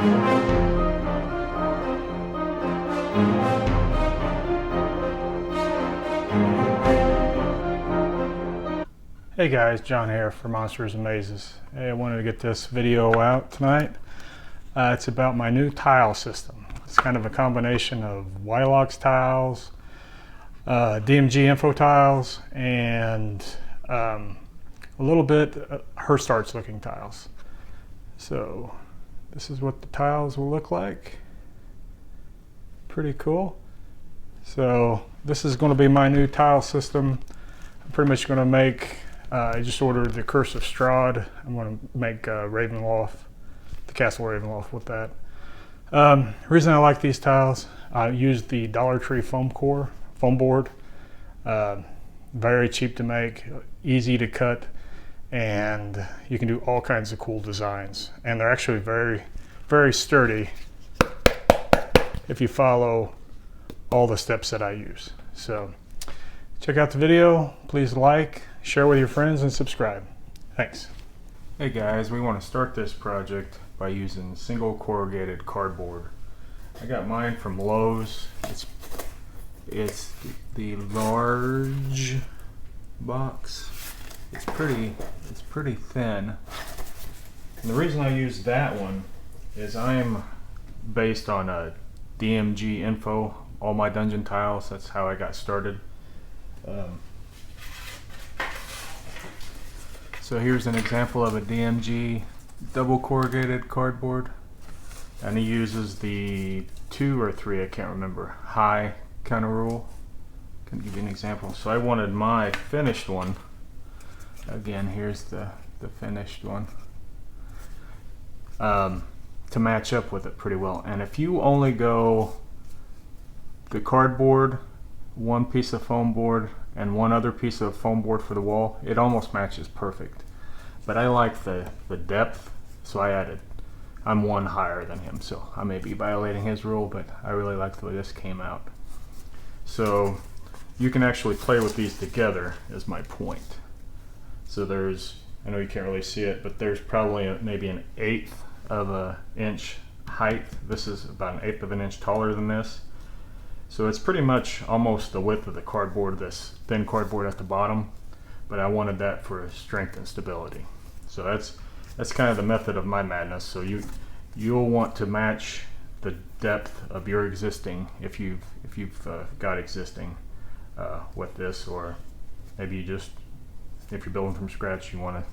Hey guys, John here for Monsters and Mazes. Hey, I wanted to get this video out tonight. It's about my new tile system. It's kind of a combination of Wylox tiles, DMG info tiles, and a little bit Hirst Arts looking tiles. So this is what the tiles will look like. Pretty cool. So this is going to be my new tile system. I'm pretty much going to make I just ordered the Curse of Strahd. I'm going to make Ravenloft, the Castle Ravenloft with that. The reason I like these tiles, I used the Dollar Tree foam board. Very cheap to make, easy to cut, and you can do all kinds of cool designs. And they're actually very, very sturdy if you follow all the steps that I use. So check out the video. Please like, share with your friends, and subscribe. Thanks. Hey guys, we want to start this project by using single corrugated cardboard. I got mine from Lowe's. It's the large box. It's pretty thin. And the reason I use that one is I'm based on a DMG info, all my dungeon tiles. That's how I got started. So here's an example of a DMG double corrugated cardboard, and he uses the 2 or 3, I can't remember, high kind of rule. Can give you an example. So I wanted my finished one. Again, here's the finished one, to match up with it pretty well. And if you only go the cardboard, one piece of foam board, and one other piece of foam board for the wall, it almost matches perfect. But I like the depth, so I'm one higher than him, so I may be violating his rule, but I really like the way this came out. So you can actually play with these together, is my point. So there's, I know you can't really see it, but there's probably maybe an 1/8 of an inch height. This is about an 1/8 of an inch taller than this. So it's pretty much almost the width of the cardboard, this thin cardboard at the bottom, but I wanted that for strength and stability. So that's kind of the method of my madness. So you'll want to match the depth of your existing, if you've got existing with this, or maybe you just, if you're building from scratch, you want to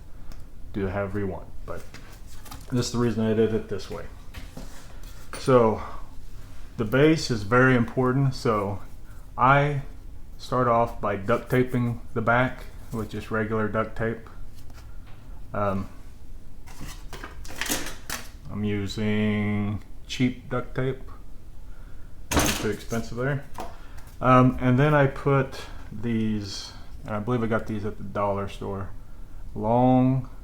do it however you want. But this is the reason I did it this way. So the base is very important, so I start off by duct taping the back with just regular duct tape. I'm using cheap duct tape, not too expensive there. And then I put these, I believe I got these at the dollar store,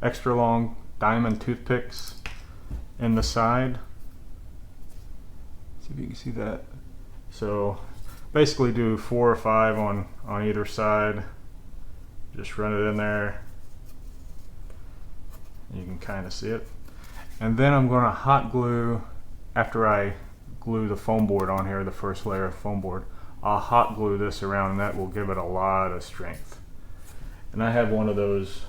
extra long diamond toothpicks in the side. See if you can see that. So basically do 4 or 5 on either side. Just run it in there. You can kind of see it. And then I'm going to hot glue, after I glue the foam board on here, the first layer of foam board, I'll hot glue this around, and that will give it a lot of strength. And I have one of those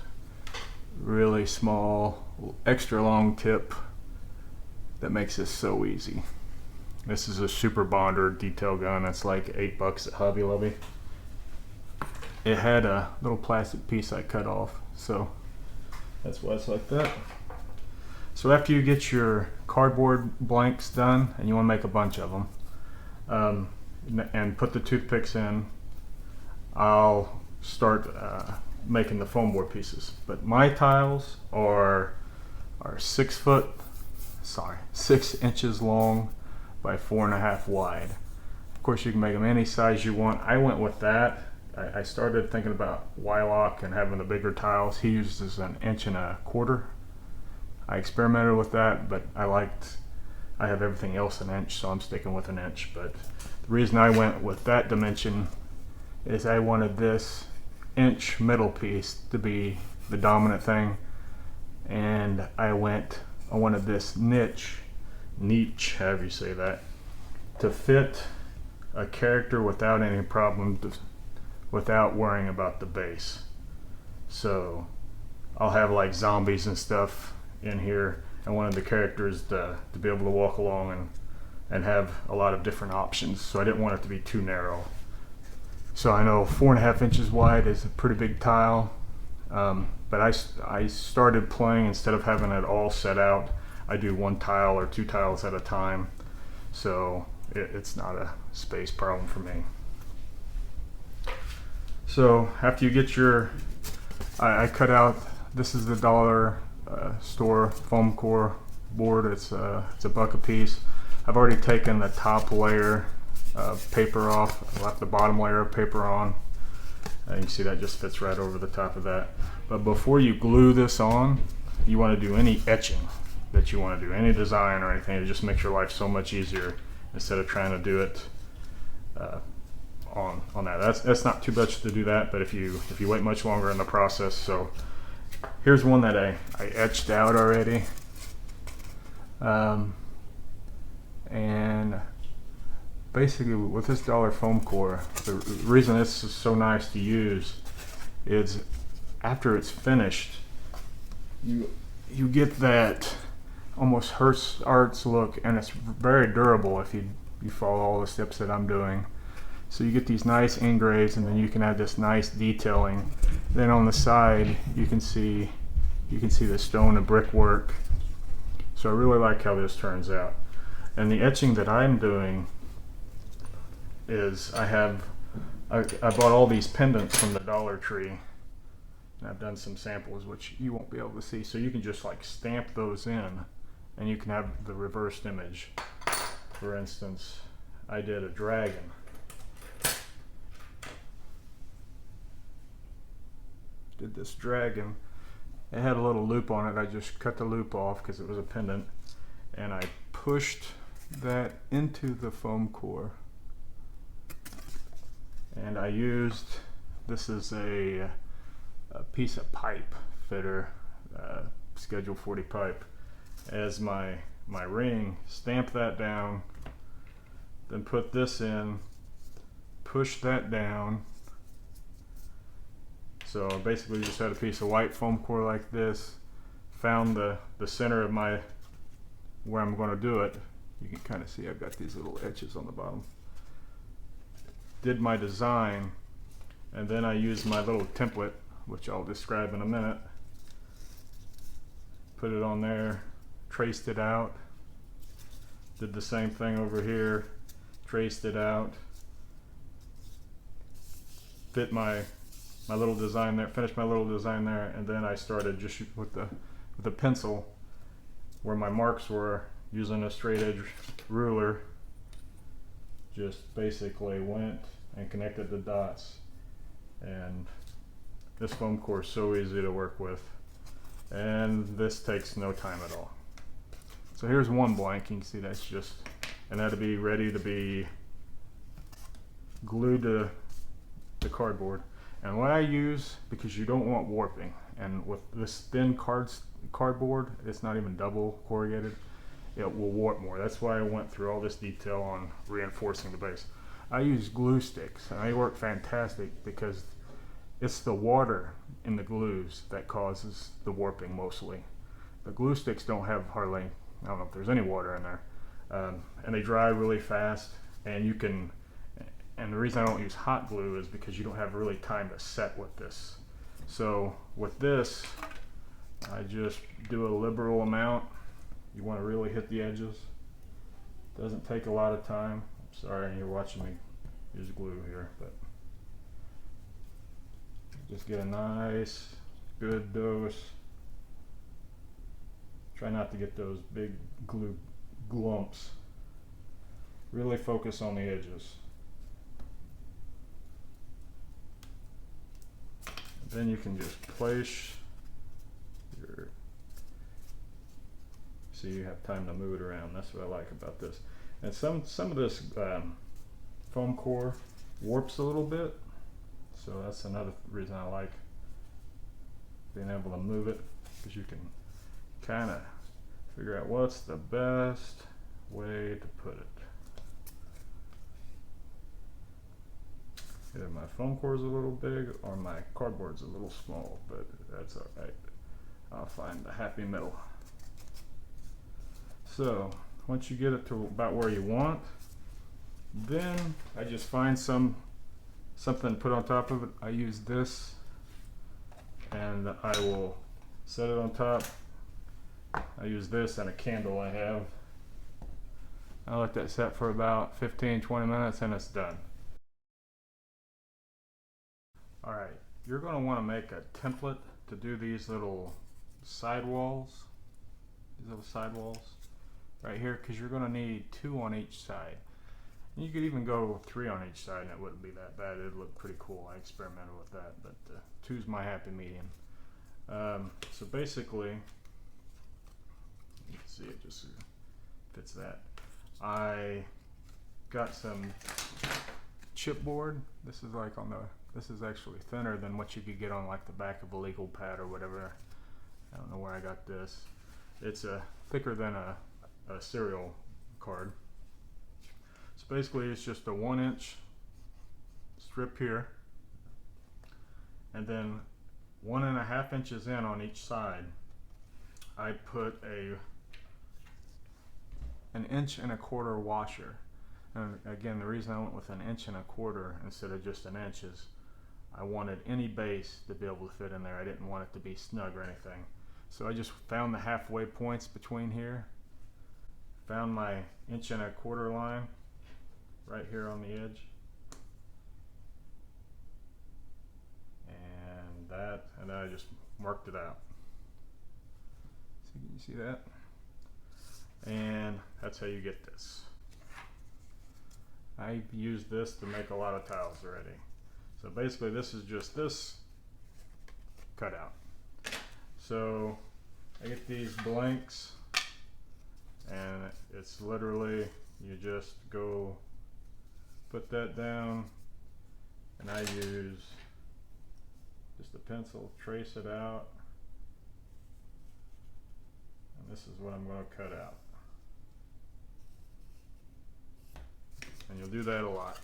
really small, extra long tip that makes this so easy. This is a Super Bonder detail gun. That's like $8 at Hobby Lobby. It had a little plastic piece I cut off, so that's why it's like that. So after you get your cardboard blanks done, and you want to make a bunch of them, and put the toothpicks in, I'll start making the foam board pieces. But my tiles are 6 inches long by 4.5 wide. Of course, you can make them any size you want. I went with that. I started thinking about Wylock and having the bigger tiles. He uses 1.25 inches. I experimented with that, but I have everything else 1 inch, so I'm sticking with 1 inch. But the reason I went with that dimension is I wanted this inch middle piece to be the dominant thing, and I wanted this niche niche, however you say that, to fit a character without any problem, without worrying about the base. So I'll have like zombies and stuff in here, and one of the characters to be able to walk along and have a lot of different options. So I didn't want it to be too narrow. So I know 4.5 inches wide is a pretty big tile, but I started playing, instead of having it all set out, I do 1 tile or 2 tiles at a time. So it's not a space problem for me. So after you get your, I cut out, this is the dollar store foam core board. It's a $1 a piece. I've already taken the top layer of paper off. I left the bottom layer of paper on. You can see that just fits right over the top of that. But before you glue this on, you want to do any etching that you want to do, any design or anything. It just makes your life so much easier instead of trying to do it on that. That's not too much to do that, but if you wait much longer in the process. So here's one that I etched out already, and basically with this dollar foam core, the reason this is so nice to use is after it's finished, you get that almost Hirst Arts look, and it's very durable if you follow all the steps that I'm doing. So you get these nice engraves, and then you can add this nice detailing. Then on the side you can see the stone and brickwork. So I really like how this turns out. And the etching that I'm doing is I bought all these pendants from the Dollar Tree, and I've done some samples which you won't be able to see. So you can just like stamp those in, and you can have the reversed image. For instance, I did a dragon. Did this dragon. It had a little loop on it. I just cut the loop off because it was a pendant, and I pushed that into the foam core. And I used, this is a piece of pipe fitter, Schedule 40 pipe, as my ring. Stamp that down, then put this in, push that down. So I basically just had a piece of white foam core like this, found the center of where I'm going to do it. You can kind of see I've got these little etches on the bottom. Did my design, and then I used my little template, which I'll describe in a minute. Put it on there, traced it out, did the same thing over here, traced it out, fit my little design there, finished my little design there, and then I started just with the pencil where my marks were, using a straight edge ruler. Just basically went and connected the dots, and this foam core is so easy to work with, and this takes no time at all. So here's one blank. You can see that's just, and that'll be ready to be glued to the cardboard. And what I use, because you don't want warping, and with this thin cardboard, it's not even double corrugated, it will warp more. That's why I went through all this detail on reinforcing the base. I use glue sticks, and they work fantastic because it's the water in the glues that causes the warping mostly. The glue sticks don't have hardly, I don't know if there's any water in there, and they dry really fast, and you can, and the reason I don't use hot glue is because you don't have really time to set with this. So with this, I just do a liberal amount. You want to really hit the edges. Doesn't take a lot of time. Sorry, you're watching me use glue here, but just get a nice, good dose. Try not to get those big glue glumps. Really focus on the edges. Then you can just place your, so you have time to move it around. That's what I like about this. And some of this foam core warps a little bit, so that's another reason I like being able to move it, because you can kind of figure out what's the best way to put it. Either my foam core's a little big or my cardboard's a little small, but that's alright. I'll find the happy middle. So once you get it to about where you want, then I just find something to put on top of it. I use this, and I will set it on top. I use this and a candle I have. I let that set for about 15-20 minutes and it's done. Alright, you're going to want to make a template to do these little sidewalls. These little sidewalls right here, because you're going to need 2 on each side. And you could even go 3 on each side and it wouldn't be that bad. It'd look pretty cool. I experimented with that, but 2's my happy medium. So basically, you can see it just fits that. I got some chipboard. This is like this is actually thinner than what you could get on like the back of a legal pad or whatever. I don't know where I got this. It's thicker than a cereal card. So basically it's just a 1-inch strip here, and then 1.5 inches in on each side I put an 1.25 inch washer. And again, the reason I went with 1.25 inches instead of just 1 inch is I wanted any base to be able to fit in there. I didn't want it to be snug or anything. So I just found the halfway points between here, found my 1.25 inch line right here on the edge, and then I just marked it out. So can you see that? And that's how you get this. I used this to make a lot of tiles already. So basically this is just this cutout. So I get these blanks, and it's literally, you just go put that down, and I use just a pencil, trace it out, and this is what I'm going to cut out. And you'll do that a lot.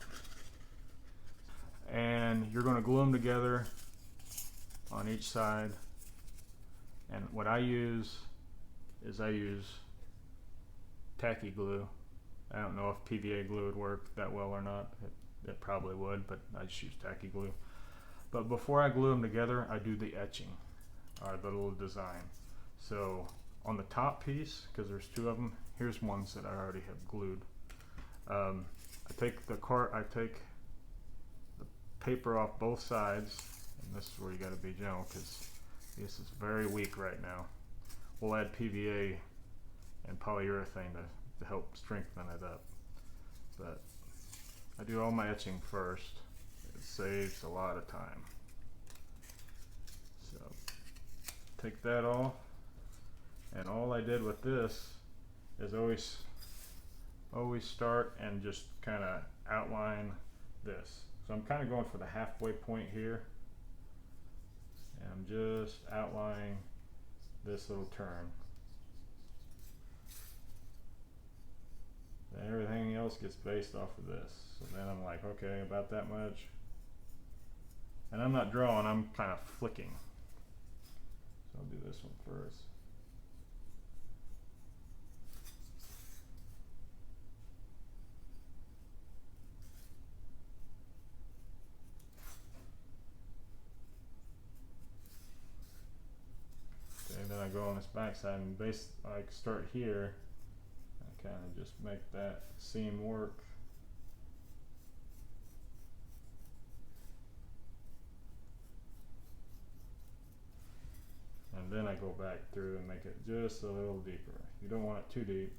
And you're going to glue them together on each side. And what I use is tacky glue. I don't know if PVA glue would work that well or not. It probably would, but I just use tacky glue. But before I glue them together, I do the etching, or the little design. So on the top piece, because there's 2 of them, here's ones that I already have glued. I take the paper off both sides, and this is where you got to be gentle because this is very weak right now. We'll add PVA and polyurethane to help strengthen it up, but I do all my etching first. It saves a lot of time. So take that off, and all I did with this is always start and just kind of outline this. So I'm kind of going for the halfway point here, and I'm just outlining this little turn. Then everything else gets based off of this. So then I'm like, okay, about that much. And I'm not drawing, I'm kind of flicking. So I'll do this one first. And then I go on this back side and I start here. I kind of just make that seam work. And then I go back through and make it just a little deeper. You don't want it too deep.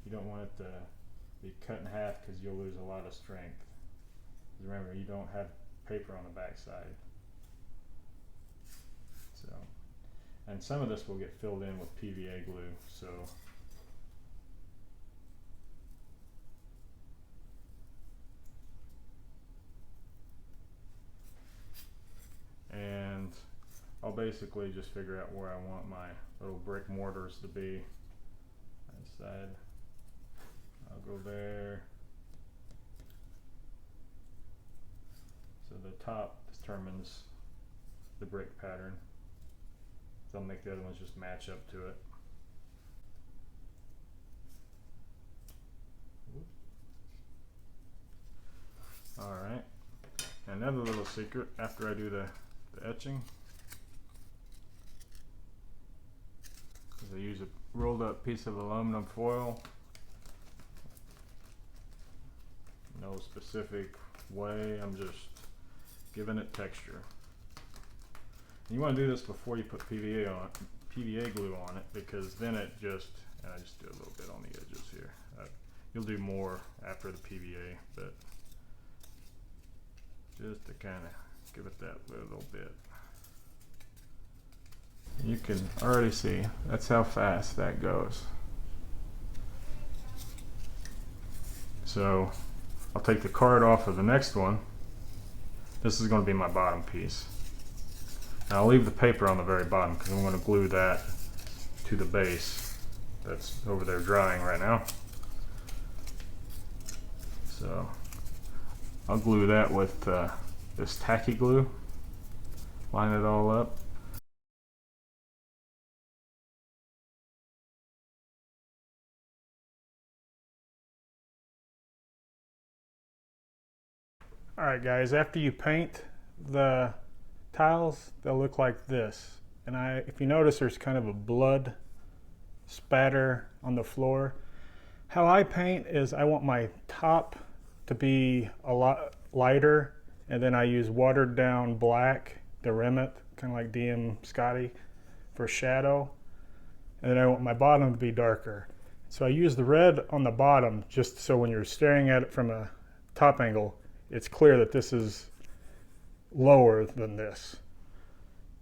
You don't want it to be cut in half because you'll lose a lot of strength. Remember, you don't have paper on the back side. So. And some of this will get filled in with PVA glue, so and I'll basically just figure out where I want my little brick mortars to be. That side. I'll go there. So the top determines the break pattern. So I'll make the other ones just match up to it. Alright, another little secret after I do the etching is I use a rolled up piece of aluminum foil. No specific way, I'm just giving it texture. And you want to do this before you put PVA glue on it, because then it just, and I just do a little bit on the edges here. You'll do more after the PVA, but just to kind of give it that little bit. You can already see that's how fast that goes. So I'll take the card off of the next one. This is going to be my bottom piece. And I'll leave the paper on the very bottom because I'm going to glue that to the base that's over there drying right now. So I'll glue that with this tacky glue, line it all up. Alright guys, after you paint the tiles, they'll look like this. And if you notice, there's kind of a blood spatter on the floor. How I paint is I want my top to be a lot lighter, and then I use watered down black to rim it, kind of like DM Scotty for shadow. And then I want my bottom to be darker. So I use the red on the bottom just so when you're staring at it from a top angle, it's clear that this is lower than this.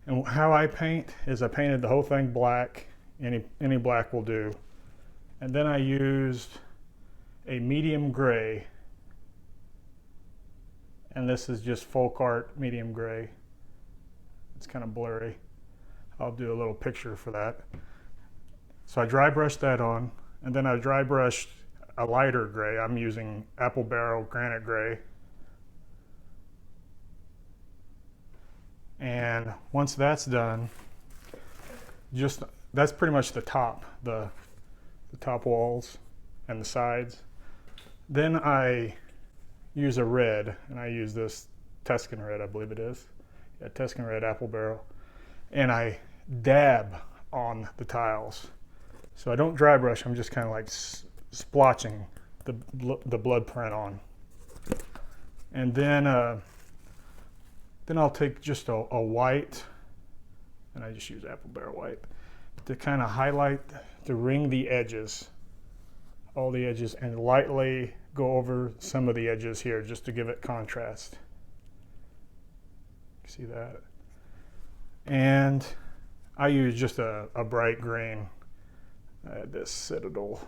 And how I paint is I painted the whole thing black. Any black will do. And then I used a medium gray. And this is just folk art medium gray. It's kind of blurry. I'll do a little picture for that. So I dry brushed that on, and then I dry brushed a lighter gray. I'm using apple barrel granite gray. And once that's done, that's pretty much the top, the top walls and the sides. Then I use a red, and I use this Tuscan red, I believe it is. Yeah, Tuscan red apple barrel. And I dab on the tiles. So I don't dry brush, I'm just kind of like splotching the blood print on. And then I'll take just a white, and I just use apple barrel white, to kind of highlight, to ring the edges, all the edges, and lightly go over some of the edges here just to give it contrast. See that? And I use just a bright green, this Citadel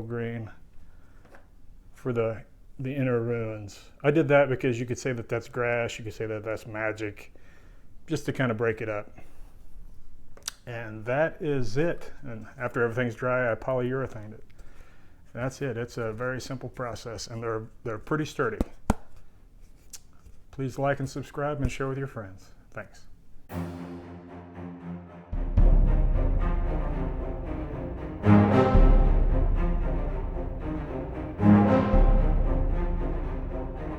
green for the inner ruins. I did that because you could say that that's grass, you could say that that's magic, just to kind of break it up. And that is it. And after everything's dry, I polyurethane it. That's it. It's a very simple process, and they're pretty sturdy. Please like and subscribe and share with your friends. Thanks.